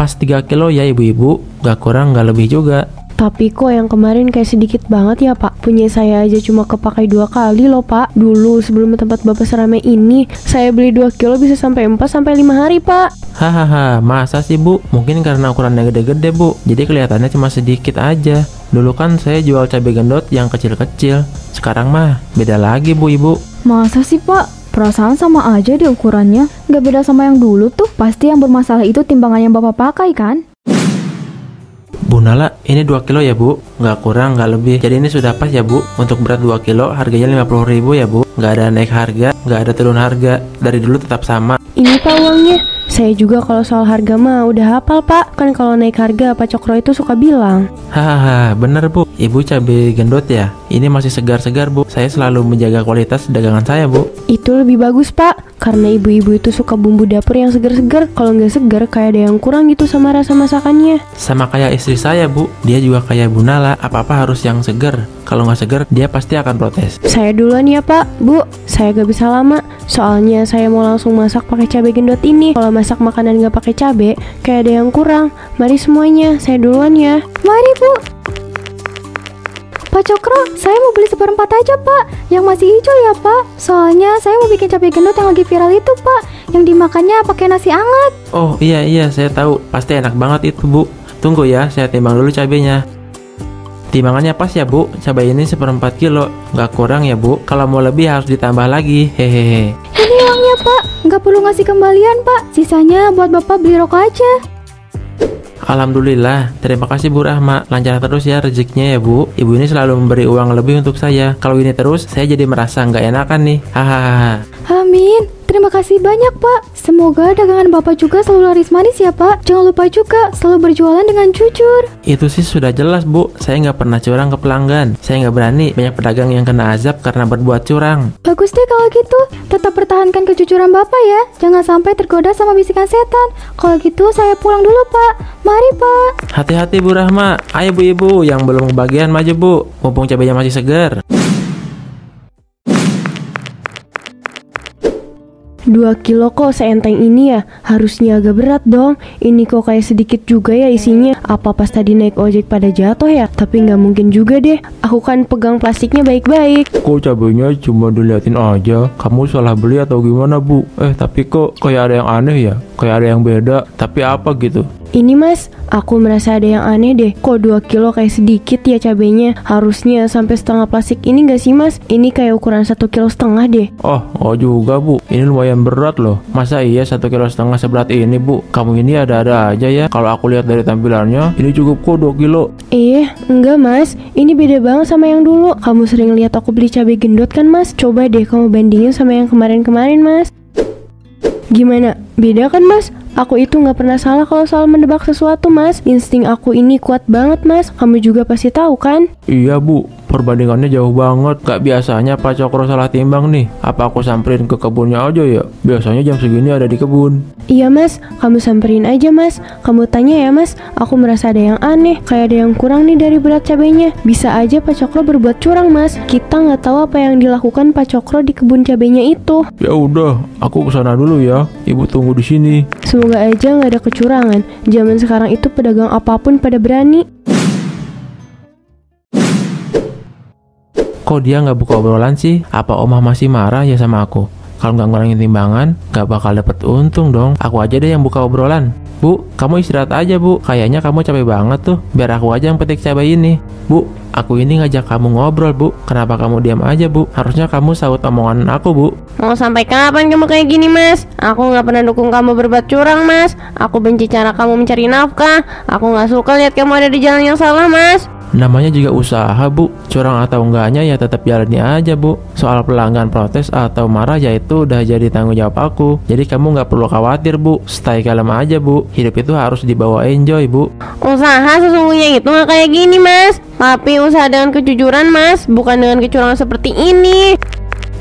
Pas 3 kilo ya ibu-ibu, gak kurang gak lebih juga. Tapi kok yang kemarin kayak sedikit banget ya Pak? Punya saya aja cuma kepakai 2 kali loh Pak. Dulu sebelum tempat Bapak seramai ini, saya beli 2 kilo bisa sampai 4-5 hari Pak. Hahaha, masa sih Bu? Mungkin karena ukurannya gede-gede Bu, jadi kelihatannya cuma sedikit aja. Dulu kan saya jual cabai gendot yang kecil-kecil. Sekarang mah beda lagi Bu ibu. Masa sih Pak? Perasaan sama aja deh ukurannya. Gak beda sama yang dulu tuh. Pasti yang bermasalah itu timbangan yang Bapak pakai kan? Bu Nala, ini 2 kilo ya Bu, nggak kurang nggak lebih. Jadi ini sudah pas ya Bu. Untuk berat 2 kilo harganya 50.000 ya Bu. Nggak ada naik harga, nggak ada turun harga. Dari dulu tetap sama. Ini Pak uangnya. Saya juga kalau soal harga mah udah hafal Pak. Kan kalau naik harga Pak Cokro itu suka bilang. Hahaha, bener Bu. Ibu cabai gendot ya? Ini masih segar-segar Bu. Saya selalu menjaga kualitas dagangan saya Bu. Itu lebih bagus Pak, karena ibu-ibu itu suka bumbu dapur yang segar-segar. Kalau nggak segar kayak ada yang kurang gitu sama rasa masakannya. Sama kayak istri saya Bu, dia juga kayak Bu Nala. Apa-apa harus yang segar. Kalau nggak segar, dia pasti akan protes. Saya duluan ya Pak, Bu. Saya gak bisa lama. Soalnya saya mau langsung masak pakai cabai gendot ini. Kalau masak makanan nggak pakai cabai, kayak ada yang kurang. Mari semuanya, saya duluan ya. Mari Bu. Pak Cokro, saya mau beli 1/4 aja Pak. Yang masih hijau ya Pak. Soalnya saya mau bikin cabai gendot yang lagi viral itu Pak. Yang dimakannya pakai nasi hangat. Oh iya saya tahu. Pasti enak banget itu Bu. Tunggu ya, saya timbang dulu cabainya. Timbangannya pas ya Bu, cabai ini 1/4 kilo. Nggak kurang ya Bu, kalau mau lebih harus ditambah lagi, hehehe. Ini uangnya Pak, nggak perlu ngasih kembalian Pak. Sisanya buat Bapak beli rokok aja. Alhamdulillah, terima kasih Bu Rahma. Lancar terus ya rezekinya ya Bu. Ibu ini selalu memberi uang lebih untuk saya. Kalau ini terus, saya jadi merasa nggak enakan nih. Hahaha. Amin. Terima kasih banyak Pak. Semoga dagangan Bapak juga selalu laris manis ya Pak. Jangan lupa juga selalu berjualan dengan jujur. Itu sih sudah jelas Bu. Saya nggak pernah curang ke pelanggan. Saya nggak berani banyak pedagang yang kena azab karena berbuat curang. Bagus deh kalau gitu. Tetap pertahankan kejujuran Bapak ya. Jangan sampai tergoda sama bisikan setan. Kalau gitu saya pulang dulu Pak. Mari Pak. Hati-hati Bu Rahma. Ayo Bu Ibu yang belum kebagian maju Bu. Mumpung cabainya masih segar. 2 kilo kok seenteng ini ya? Harusnya agak berat dong. Ini kok kayak sedikit juga ya isinya. Apa pas tadi naik ojek pada jatuh ya? Tapi nggak mungkin juga deh. Aku kan pegang plastiknya baik-baik. Kok cabainya cuma diliatin aja? Kamu salah beli atau gimana Bu? Tapi kok kayak ada yang aneh ya? Kayak ada yang beda. Tapi apa gitu? Ini Mas, aku merasa ada yang aneh deh. Kok 2 kilo kayak sedikit ya cabenya? Harusnya sampai setengah plastik ini gak sih Mas? Ini kayak ukuran 1,5 kilo deh. Oh juga Bu. Ini lumayan berat loh. Masa iya 1,5 kilo seberat ini Bu? Kamu ini ada-ada aja ya. Kalau aku lihat dari tampilannya, ini cukup kok 2 kilo. Enggak Mas. Ini beda banget sama yang dulu. Kamu sering lihat aku beli cabai gendot kan Mas? Coba deh kamu bandingin sama yang kemarin-kemarin Mas. Gimana? Beda kan Mas? Aku itu gak pernah salah kalau soal mendebak sesuatu Mas. Insting aku ini kuat banget Mas. Kamu juga pasti tahu kan? Iya Bu, perbandingannya jauh banget. Gak biasanya Pak Cokro salah timbang nih. Apa aku samperin ke kebunnya aja ya? Biasanya jam segini ada di kebun. Iya Mas, kamu samperin aja Mas. Kamu tanya ya Mas. Aku merasa ada yang aneh. Kayak ada yang kurang nih dari berat cabainya. Bisa aja Pak Cokro berbuat curang Mas. Kita gak tahu apa yang dilakukan Pak Cokro di kebun cabainya itu. Ya udah, aku kesana dulu ya. Ibu tunggu di sini. Semoga aja nggak ada kecurangan. Zaman sekarang itu pedagang apapun pada berani. Kok dia nggak buka obrolan sih? Apa Omah masih marah ya sama aku? Kalau nggak ngurangin timbangan, nggak bakal dapet untung dong. Aku aja deh yang buka obrolan. Bu, kamu istirahat aja Bu. Kayaknya kamu capek banget tuh. Biar aku aja yang petik cabai ini. Bu, aku ini ngajak kamu ngobrol Bu. Kenapa kamu diam aja Bu? Harusnya kamu saut omongan aku Bu. Mau sampai kapan kamu kayak gini Mas? Aku nggak pernah dukung kamu berbuat curang Mas. Aku benci cara kamu mencari nafkah. Aku nggak suka lihat kamu ada di jalan yang salah Mas. Namanya juga usaha Bu. Curang atau enggaknya ya tetap jalani aja Bu. Soal pelanggan protes atau marah ya itu udah jadi tanggung jawab aku. Jadi kamu nggak perlu khawatir Bu. Stay kalem aja Bu. Hidup itu harus dibawa enjoy Bu. Usaha sesungguhnya itu nggak kayak gini Mas. Tapi usaha dengan kejujuran Mas, bukan dengan kecurangan seperti ini.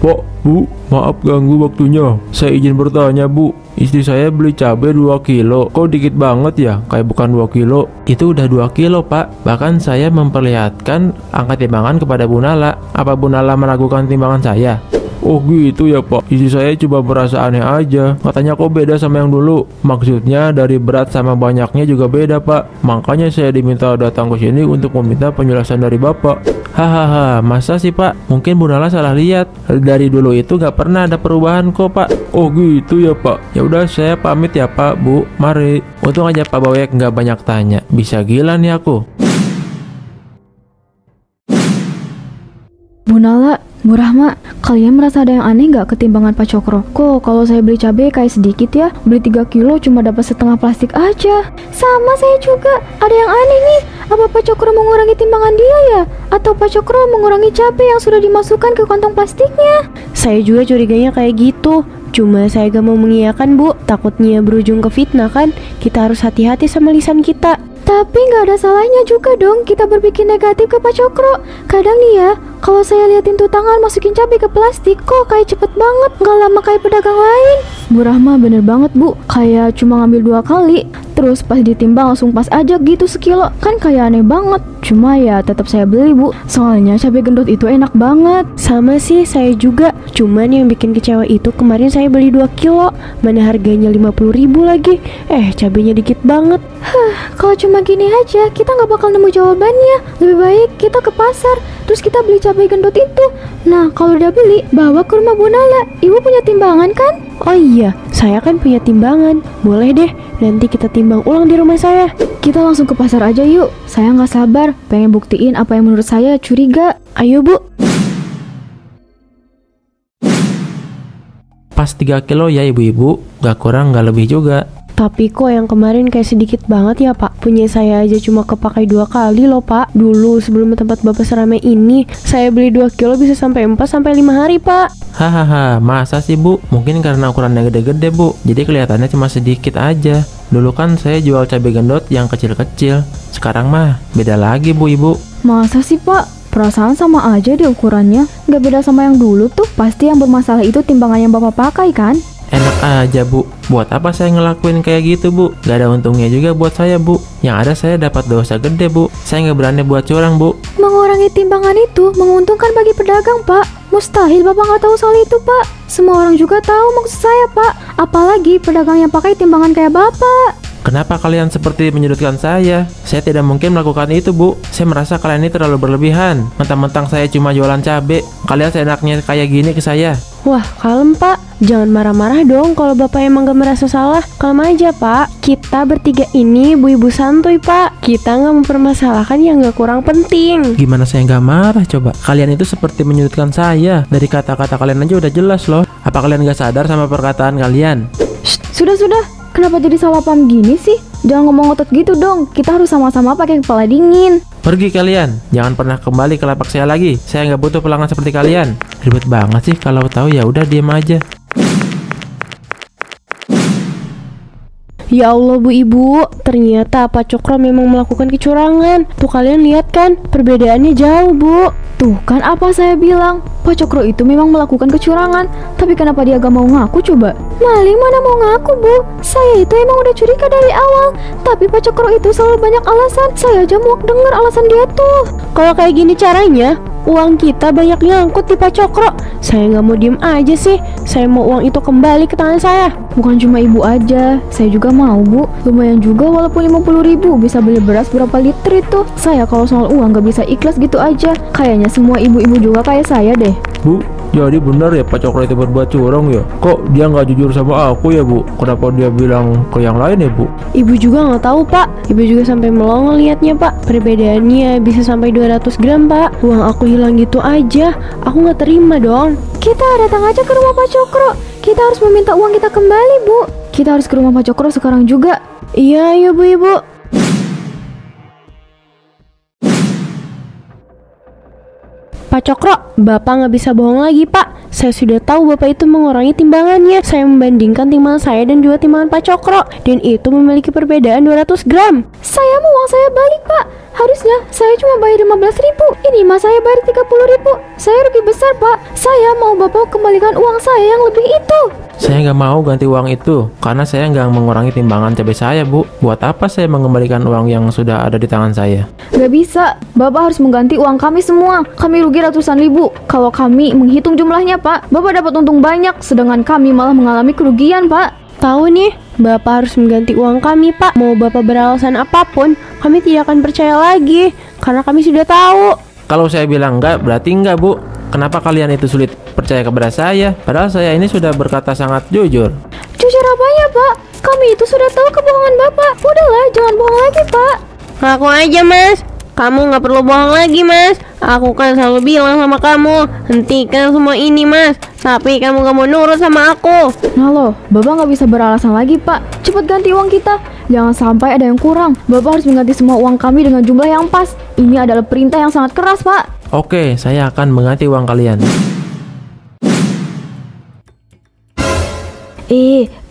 Pak, Bu, maaf ganggu waktunya. Saya izin bertanya Bu. Istri saya beli cabai 2 kilo. Kok dikit banget ya? Kayak bukan 2 kilo. Itu udah 2 kilo Pak. Bahkan saya memperlihatkan angka timbangan kepada Bu Nala. Apa Bu Nala meragukan timbangan saya? Oh gitu ya Pak, istri saya coba merasa aneh aja. Katanya kok beda sama yang dulu. Maksudnya dari berat sama banyaknya juga beda Pak. Makanya saya diminta datang ke sini untuk meminta penjelasan dari Bapak. Hahaha, masa sih Pak? Mungkin Bu Nala salah lihat. Dari dulu itu gak pernah ada perubahan kok Pak. Oh gitu ya Pak. Ya udah saya pamit ya Pak, Bu. Mari. Untung aja Pak Bawek gak banyak tanya. Bisa gila nih aku. Bu Nala, Bu Rahma, kalian merasa ada yang aneh nggak ketimbangan Pak Cokro? Kok kalau saya beli cabai kayak sedikit ya, beli 3 kilo cuma dapat setengah plastik aja. Sama saya juga, ada yang aneh nih. Apa Pak Cokro mengurangi timbangan dia ya? Atau Pak Cokro mengurangi cabai yang sudah dimasukkan ke kantong plastiknya? Saya juga curiganya kayak gitu. Cuma saya gak mau mengiyakan Bu, takutnya berujung ke fitnah kan. Kita harus hati-hati sama lisan kita. Tapi nggak ada salahnya juga dong kita berpikir negatif ke Pak Cokro. Kadang nih ya, kalau saya liatin tuh tangan masukin cabai ke plastik, kok kayak cepet banget, nggak lama kayak pedagang lain. Bu Rahma bener banget Bu, kayak cuma ngambil 2 kali, terus pas ditimbang langsung pas aja gitu sekilo. Kan kayak aneh banget. Cuma ya tetap saya beli Bu, soalnya cabai gendot itu enak banget. Sama sih, saya juga. Cuman yang bikin kecewa itu kemarin saya beli 2 kilo, mana harganya 50.000 lagi. Cabainya dikit banget. Kalau cuma gini aja, kita nggak bakal nemu jawabannya. Lebih baik kita ke pasar, terus kita beli cabai gendot itu. Nah, kalau udah beli, bawa ke rumah Bu Nala. Ibu punya timbangan kan? Oh iya, saya kan punya timbangan. Boleh deh, nanti kita timbang ulang di rumah saya. Kita langsung ke pasar aja yuk. Saya nggak sabar, pengen buktiin apa yang menurut saya curiga. Ayo Bu. Pas 3 kilo ya ibu-ibu, gak kurang gak lebih juga. Tapi kok yang kemarin kayak sedikit banget ya Pak. Punya saya aja cuma kepakai 2 kali loh Pak. Dulu sebelum tempat Bapak seramai ini, saya beli 2 kilo bisa sampai 4-5 hari Pak. Hahaha, masa sih Bu? Mungkin karena ukurannya gede-gede Bu, jadi kelihatannya cuma sedikit aja. Dulu kan saya jual cabai gendot yang kecil-kecil. Sekarang mah beda lagi Bu Ibu. Masa sih Pak? Perasaan sama aja deh ukurannya. Nggak beda sama yang dulu tuh. Pasti yang bermasalah itu timbangan yang Bapak pakai kan? Enak aja Bu, buat apa saya ngelakuin kayak gitu Bu? Gak ada untungnya juga buat saya Bu. Yang ada saya dapat dosa gede Bu. Saya nggak berani buat curang Bu. Mengurangi timbangan itu menguntungkan bagi pedagang Pak. Mustahil Bapak nggak tahu soal itu Pak. Semua orang juga tahu maksud saya Pak. Apalagi pedagang yang pakai timbangan kayak Bapak. Kenapa kalian seperti menyudutkan saya? Saya tidak mungkin melakukan itu Bu. Saya merasa kalian ini terlalu berlebihan. Mentang-mentang saya cuma jualan cabai, kalian seenaknya kayak gini ke saya. Wah, kalem Pak. Jangan marah-marah dong kalau Bapak emang gak merasa salah. Kalem aja Pak. Kita bertiga ini ibu-ibu santuy Pak. Kita gak mempermasalahkan yang gak kurang penting. Gimana saya nggak marah coba? Kalian itu seperti menyudutkan saya. Dari kata-kata kalian aja udah jelas loh. Apa kalian gak sadar sama perkataan kalian? Sudah. Kenapa jadi salah paham gini sih? Jangan ngomong otot gitu dong. Kita harus sama-sama pakai kepala dingin. Pergi kalian. Jangan pernah kembali ke lapak saya lagi. Saya nggak butuh pelanggan seperti kalian. Ribet banget sih. Kalau tahu ya udah diem aja. Ya Allah Bu Ibu, ternyata Pak Cokro memang melakukan kecurangan. Tuh kalian lihat kan, perbedaannya jauh Bu. Tuh kan apa saya bilang, Pak Cokro itu memang melakukan kecurangan. Tapi kenapa dia gak mau ngaku coba? Maling mana mau ngaku Bu? Saya itu emang udah curiga dari awal. Tapi Pak Cokro itu selalu banyak alasan. Saya aja muak denger alasan dia tuh. Kalau kayak gini caranya, uang kita banyak nyangkut di Pak Cokro. Saya nggak mau diem aja sih. Saya mau uang itu kembali ke tangan saya. Bukan cuma ibu aja, saya juga mau Bu. Lumayan juga walaupun 50.000 bisa beli beras berapa liter itu. Saya kalau soal uang gak bisa ikhlas gitu aja. Kayaknya semua ibu-ibu juga kayak saya deh. Bu, jadi benar ya Pak Cokro itu berbuat curang ya? Kok dia nggak jujur sama aku ya Bu? Kenapa dia bilang ke yang lain ya Bu? Ibu juga nggak tahu Pak. Ibu juga sampai melongo liatnya Pak. Perbedaannya bisa sampai 200 gram Pak. Uang aku hilang gitu aja. Aku nggak terima dong. Kita datang aja ke rumah Pak Cokro. Kita harus meminta uang kita kembali Bu. Kita harus ke rumah Pak Cokro sekarang juga. Iya Bu Ibu. Pak Cokro, Bapak nggak bisa bohong lagi Pak. Saya sudah tahu Bapak itu mengurangi timbangannya. Saya membandingkan timbangan saya dan juga timbangan Pak Cokro. Dan itu memiliki perbedaan 200 gram. Saya mau uang saya balik Pak. Harusnya saya cuma bayar 15.000. Ini mas saya bayar 30.000. Saya rugi besar pak. Saya mau bapak kembalikan uang saya yang lebih itu. Saya nggak mau ganti uang itu karena saya nggak mengurangi timbangan cabai saya, Bu. Buat apa saya mengembalikan uang yang sudah ada di tangan saya? Gak bisa, bapak harus mengganti uang kami semua. Kami rugi ratusan ribu. Kalau kami menghitung jumlahnya pak, bapak dapat untung banyak, sedangkan kami malah mengalami kerugian pak. Tahu nih, Bapak harus mengganti uang kami, Pak. Mau Bapak beralasan apapun, kami tidak akan percaya lagi, karena kami sudah tahu. Kalau saya bilang enggak, berarti enggak, Bu. Kenapa kalian itu sulit percaya kepada saya? Padahal saya ini sudah berkata sangat jujur. Jujur apanya pak? Kami itu sudah tahu kebohongan bapak. Udahlah, jangan bohong lagi pak. Ngaku aja, Mas. Kamu nggak perlu bohong lagi, Mas. Aku kan selalu bilang sama kamu, hentikan semua ini, Mas. Tapi kamu gak mau nurut sama aku. Nah loh, bapak nggak bisa beralasan lagi pak. Cepat ganti uang kita. Jangan sampai ada yang kurang. Bapak harus mengganti semua uang kami dengan jumlah yang pas. Ini adalah perintah yang sangat keras pak. Oke, saya akan mengganti uang kalian.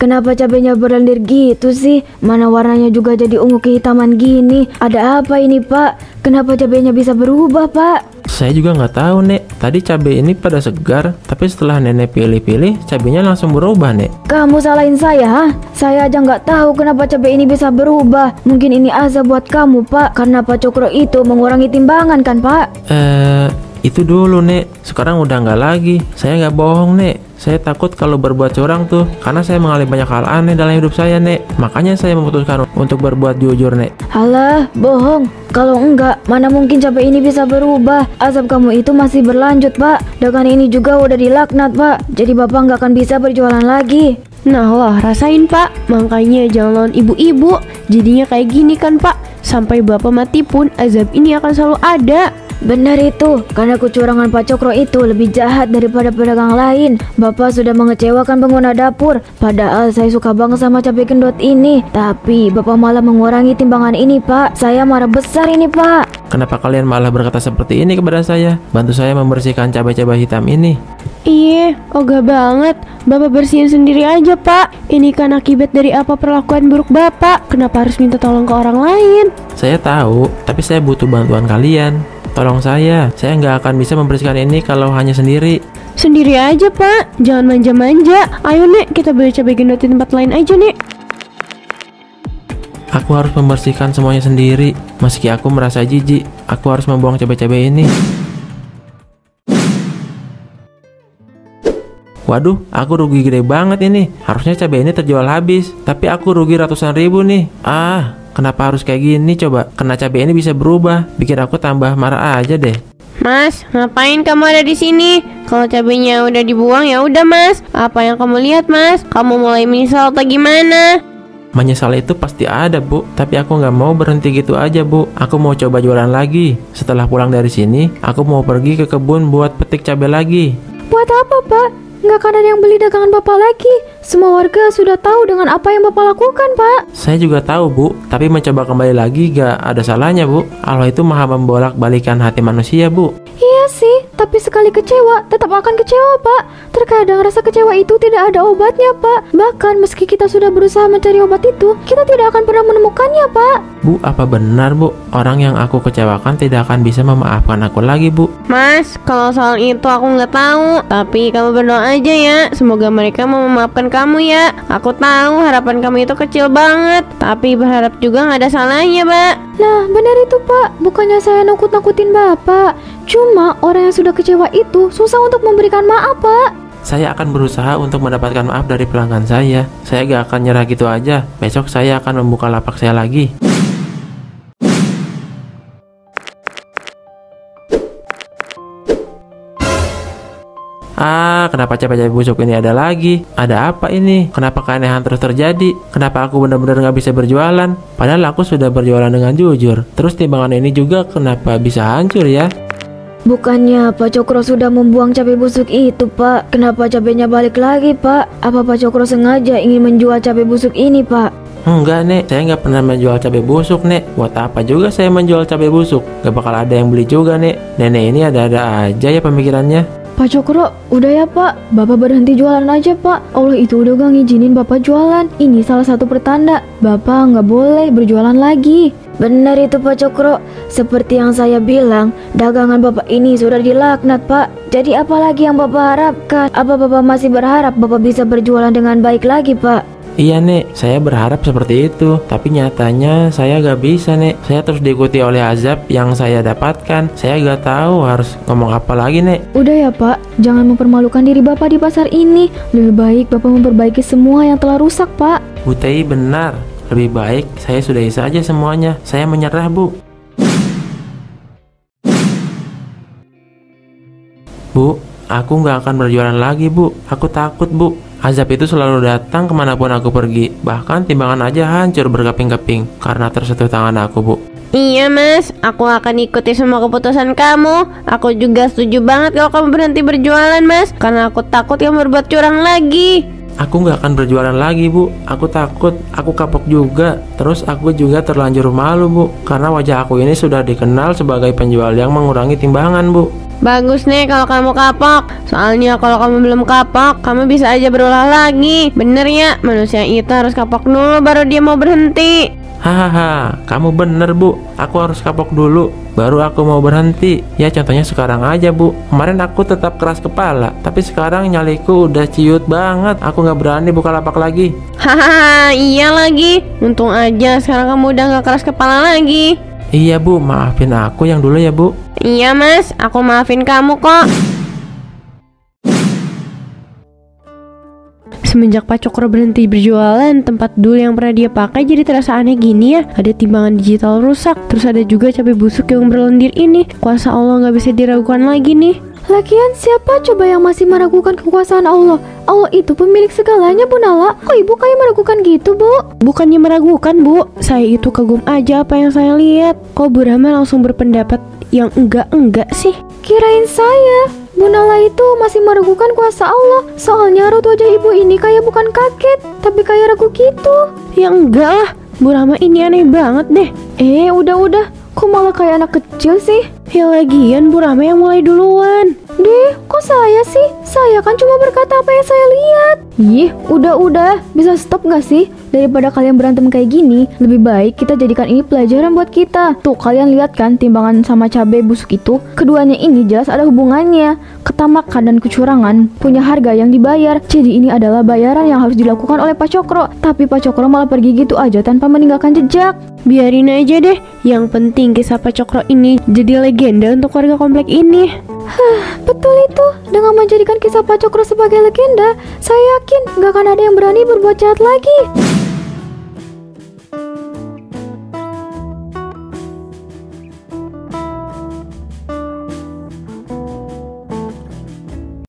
Kenapa cabenya berlendir gitu sih? Mana warnanya juga jadi ungu kehitaman gini? Ada apa ini pak? Kenapa cabenya bisa berubah pak? Saya juga nggak tahu, Nek. Tadi cabai ini pada segar, tapi setelah Nenek pilih-pilih, cabainya langsung berubah, Nek. Kamu salahin saya, ha? Saya aja nggak tahu kenapa cabai ini bisa berubah. Mungkin ini azab buat kamu pak, karena Pak Cokro itu mengurangi timbangan kan pak? Itu dulu, Nek. Sekarang udah nggak lagi. Saya nggak bohong, Nek. Saya takut kalau berbuat curang tuh, karena saya mengalami banyak hal aneh dalam hidup saya, Nek. Makanya saya memutuskan untuk berbuat jujur, Nek. Halah, bohong. Kalau enggak, mana mungkin cabai ini bisa berubah? Azab kamu itu masih berlanjut, Pak. Dagangan ini juga udah dilaknat, Pak. Jadi Bapak nggak akan bisa berjualan lagi. Nah lah, rasain, Pak. Makanya jangan lawan ibu-ibu. Jadinya kayak gini kan, Pak. Sampai Bapak mati pun, azab ini akan selalu ada. Benar itu, karena kecurangan Pak Cokro itu lebih jahat daripada pedagang lain. Bapak sudah mengecewakan pengguna dapur. Padahal saya suka banget sama cabai gendot ini. Tapi Bapak malah mengurangi timbangan ini, Pak. Saya marah besar ini, Pak. Kenapa kalian malah berkata seperti ini kepada saya? Bantu saya membersihkan cabai-cabai hitam ini. Iya, ogah banget. Bapak bersihin sendiri aja, Pak. Ini kan akibat dari apa perlakuan buruk Bapak. Kenapa harus minta tolong ke orang lain? Saya tahu, tapi saya butuh bantuan kalian. Tolong saya nggak akan bisa membersihkan ini kalau hanya sendiri. Sendiri aja, Pak. Jangan manja-manja. Ayo, Nek, kita beli cabai gendot di tempat lain aja, Nek. Aku harus membersihkan semuanya sendiri. Meski aku merasa jijik, aku harus membuang cabai-cabai ini. Waduh, aku rugi gede banget ini. Harusnya cabai ini terjual habis, tapi aku rugi ratusan ribu nih. Kenapa harus kayak gini coba? Kena cabai ini bisa berubah, bikin aku tambah marah aja deh. Mas, ngapain kamu ada di sini? Kalau cabainya udah dibuang ya udah, Mas. Apa yang kamu lihat, Mas? Kamu mulai menyesal atau gimana? Menyesal itu pasti ada, Bu. Tapi aku nggak mau berhenti gitu aja, Bu. Aku mau coba jualan lagi. Setelah pulang dari sini, aku mau pergi ke kebun buat petik cabai lagi. Buat apa, Pak? Nggak akan ada yang beli dagangan Bapak lagi. Semua warga sudah tahu dengan apa yang Bapak lakukan, Pak. Saya juga tahu, Bu. Tapi mencoba kembali lagi gak ada salahnya, Bu. Allah itu maha membolak-balikan hati manusia, Bu. Iya sih, tapi sekali kecewa, tetap akan kecewa, Pak. Terkadang rasa kecewa itu tidak ada obatnya, Pak. Bahkan meski kita sudah berusaha mencari obat itu, kita tidak akan pernah menemukannya, Pak. Bu, apa benar, Bu? Orang yang aku kecewakan tidak akan bisa memaafkan aku lagi, Bu. Mas, kalau soal itu aku nggak tahu. Tapi kamu berdoa aja ya. Semoga mereka mau memaafkan kamu ya. Aku tahu harapan kamu itu kecil banget. Tapi berharap juga nggak ada salahnya, Pak. Nah, benar itu, Pak. Bukannya saya nakut-nakutin Bapak. Cuma orang yang sudah kecewa itu susah untuk memberikan maaf, Pak. Saya akan berusaha untuk mendapatkan maaf dari pelanggan saya. Saya gak akan nyerah gitu aja. Besok saya akan membuka lapak saya lagi. Kenapa cabai-cabai busuk ini ada lagi? Ada apa ini? Kenapa keanehan terus terjadi? Kenapa aku benar-benar gak bisa berjualan? Padahal aku sudah berjualan dengan jujur. Terus timbangan ini juga kenapa bisa hancur ya? Bukannya Pak Cokro sudah membuang cabai busuk itu, Pak? Kenapa cabainya balik lagi, Pak? Apa Pak Cokro sengaja ingin menjual cabai busuk ini, Pak? Enggak, Nek. Saya nggak pernah menjual cabai busuk, Nek. Buat apa juga saya menjual cabai busuk? Gak bakal ada yang beli juga, Nek. Nenek ini ada-ada aja ya pemikirannya. Pak Cokro, udah ya Pak, Bapak berhenti jualan aja Pak. Allah itu udah gak ngizinin Bapak jualan. Ini salah satu pertanda Bapak nggak boleh berjualan lagi. Benar itu Pak Cokro, seperti yang saya bilang, dagangan Bapak ini sudah dilaknat Pak. Jadi apalagi yang Bapak harapkan? Apa Bapak masih berharap Bapak bisa berjualan dengan baik lagi Pak? Iya Nek, saya berharap seperti itu. Tapi nyatanya saya gak bisa Nek. Saya terus diikuti oleh azab yang saya dapatkan. Saya gak tahu harus ngomong apa lagi Nek. Udah ya Pak, jangan mempermalukan diri Bapak di pasar ini. Lebih baik Bapak memperbaiki semua yang telah rusak Pak. Bu Tei benar. Lebih baik saya sudahi saja semuanya. Saya menyerah Bu. Bu, aku gak akan berjualan lagi Bu. Aku takut Bu. Azab itu selalu datang kemanapun aku pergi. Bahkan timbangan aja hancur berkeping-keping karena tersentuh tangan aku Bu. Iya mas, aku akan ikuti semua keputusan kamu. Aku juga setuju banget kalau kamu berhenti berjualan mas, karena aku takut kamu berbuat curang lagi. Aku gak akan berjualan lagi Bu. Aku takut, aku kapok juga. Terus aku juga terlanjur malu Bu, karena wajah aku ini sudah dikenal sebagai penjual yang mengurangi timbangan Bu. Bagus nih kalau kamu kapok. Soalnya kalau kamu belum kapok, kamu bisa aja berulah lagi. Bener ya, manusia itu harus kapok dulu baru dia mau berhenti. Hahaha, kamu bener Bu. Aku harus kapok dulu, baru aku mau berhenti. Ya contohnya sekarang aja Bu. Kemarin aku tetap keras kepala, tapi sekarang nyaliku udah ciut banget. Aku gak berani buka lapak lagi. Hahaha, iya lagi. Untung aja sekarang kamu udah gak keras kepala lagi. Iya Bu, maafin aku yang dulu ya Bu. Iya mas, aku maafin kamu kok. Semenjak Pak Cokro berhenti berjualan, tempat dulu yang pernah dia pakai jadi terasa aneh gini ya. Ada timbangan digital rusak, terus ada juga cabai busuk yang berlendir ini. Kuasa Allah nggak bisa diragukan lagi nih. Lagian siapa coba yang masih meragukan kekuasaan Allah? Allah itu pemilik segalanya Bu Nala. Kok ibu kayak meragukan gitu Bu? Bukannya meragukan Bu, saya itu kagum aja apa yang saya lihat. Kok Bu Rahma langsung berpendapat yang enggak sih? Kirain saya Bu Nala itu masih meragukan kuasa Allah. Soalnya raut wajah ibu ini kayak bukan kaget, tapi kayak ragu gitu. Ya enggak lah, Bu Rahma ini aneh banget deh. Udah, kok malah kayak anak kecil sih? Ya lagian Bu Rahma yang mulai duluan. Deh, kok saya sih? Saya kan cuma berkata apa yang saya lihat. Ih, udah, bisa stop gak sih? Daripada kalian berantem kayak gini, lebih baik kita jadikan ini pelajaran buat kita. Tuh, kalian lihat kan timbangan sama cabai busuk itu? Keduanya ini jelas ada hubungannya. Ketamakan dan kecurangan punya harga yang dibayar. Jadi ini adalah bayaran yang harus dilakukan oleh Pak Cokro. Tapi Pak Cokro malah pergi gitu aja tanpa meninggalkan jejak. Biarin aja deh. Yang penting kisah Pak Cokro ini jadi legenda untuk warga komplek ini. Betul itu. Dengan menjadikan kisah Pak Cokro sebagai legenda, saya yakin gak akan ada yang berani berbuat jahat lagi.